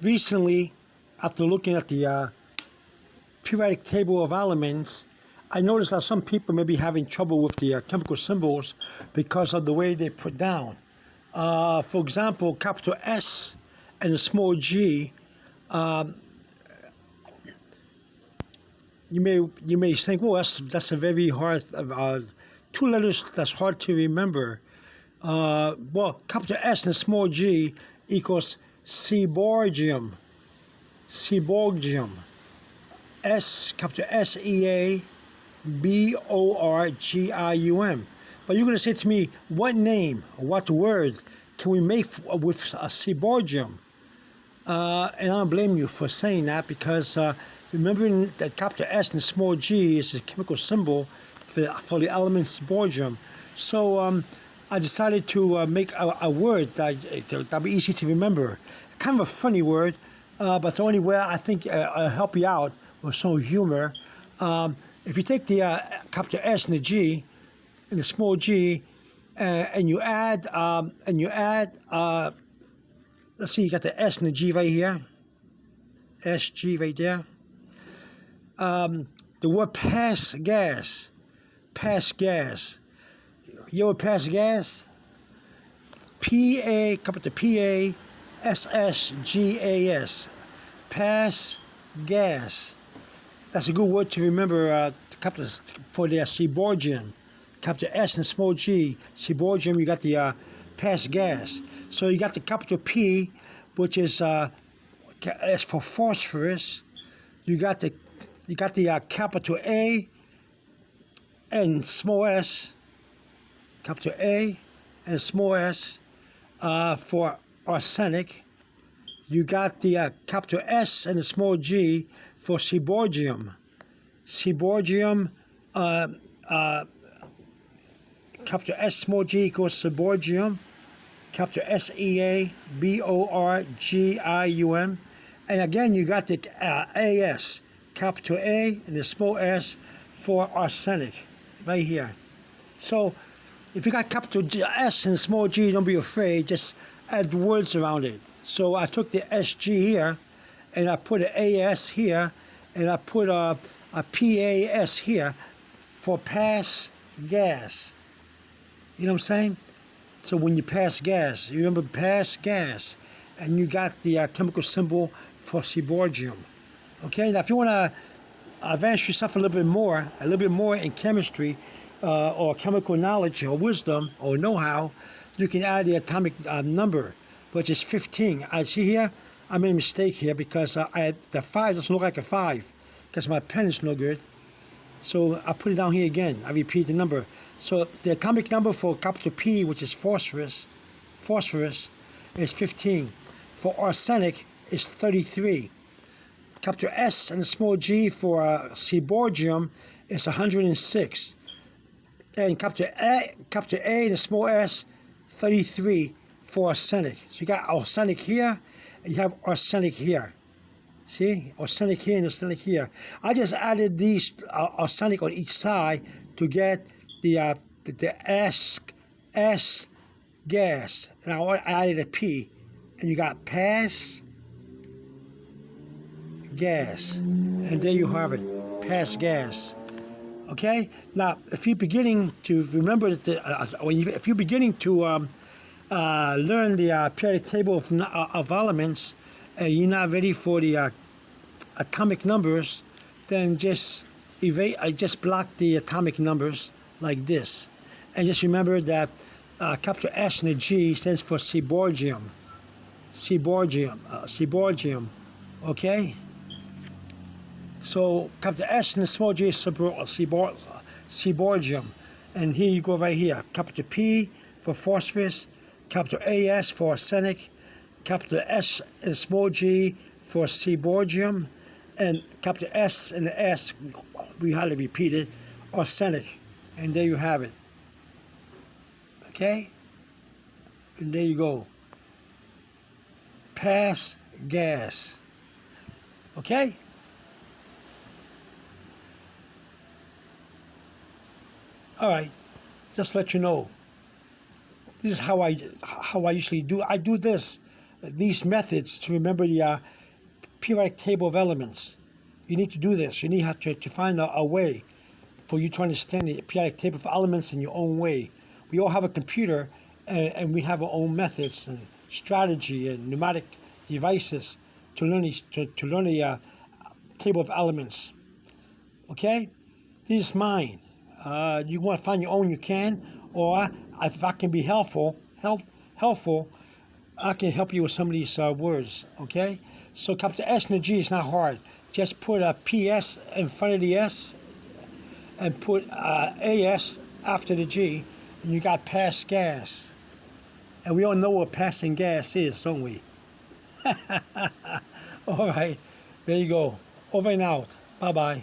Recently, after looking at the periodic table of elements, I noticed that some people may be having trouble with the chemical symbols because of the way they put down. For example, capital S and a small g. You may think, well, that's a very hard two letters that's hard to remember. Well, capital S and a small g equals seaborgium. Seaborgium. Capital SEABORGIUM. But you're going to say to me, what name, what word can we make with a seaborgium? And I don't blame you for saying that because remembering that capital S and small g is a chemical symbol for the element seaborgium. So I decided to make a word that'll be easy to remember. Kind of a funny word, but the only way I think I'll help you out with some humor. If you take the capital S and the G and the small g, and you add, let's see, you got the S and the G right here, SG right there. The word pass gas. You know what pass gas? Capital PASSGAS. Pass gas. That's a good word to remember for the seaborgium. Capital S and small g. Seaborgium, you got the pass gas. So you got the capital P, which is for phosphorus. You got the capital A and small s. Capital A and small s for arsenic. You got the capital S and the small g for seaborgium. Seaborgium, capital S small g equals seaborgium. Capital SEABORGIUM. And again, you got the AS, capital A and the small s for arsenic, right here. So if you got capital S and small g, don't be afraid, just add words around it. So I took the SG here, and I put an AS here, and I put a PAS here for pass gas. You know what I'm saying? So when you pass gas, you remember pass gas, and you got the chemical symbol for seaborgium. Okay, now if you want to advance yourself a little bit more in chemistry, or chemical knowledge, or wisdom, or know-how, you can add the atomic number, which is 15. I see here, I made a mistake here because the 5 doesn't look like a 5 because my pen is no good. So I put it down here again. I repeat the number. So the atomic number for capital P, which is phosphorus, is 15. For arsenic is 33. Capital S and the small g for seaborgium is 106. And capital A and the small s, 33 for arsenic. So you got arsenic here, and you have arsenic here. See? Arsenic here and arsenic here. I just added these arsenic on each side to get the S gas. And I added a P. And you got pass gas. And there you have it. Pass gas. Okay? Now, if you're beginning to remember if you're beginning to learn the periodic table of elements, and you're not ready for the atomic numbers, then just block the atomic numbers like this. And just remember that capital S and the G stands for seaborgium. Seaborgium. Okay? So capital S and the small g is seaborgium. And here you go right here. Capital P for phosphorus, capital AS for arsenic, capital S and small g for seaborgium, and capital S and the S, we hardly repeat it, arsenic. And there you have it. Okay? And there you go. Pass gas. Okay? All right. Just let you know. This is how I usually do. I do these methods to remember the periodic table of elements. You need to do this. You need to find a way for you to understand the periodic table of elements in your own way. We all have a computer, and we have our own methods and strategy and pneumatic devices to learn the table of elements. Okay, this is mine. You want to find your own, you can, or if I can be helpful, I can help you with some of these words. Okay, so capital S and the G is not hard. Just put a PS in front of the S and put AS after the G, and you got pass gas. And we all know what passing gas is, don't we? All right, there you go. Over and out. Bye-bye.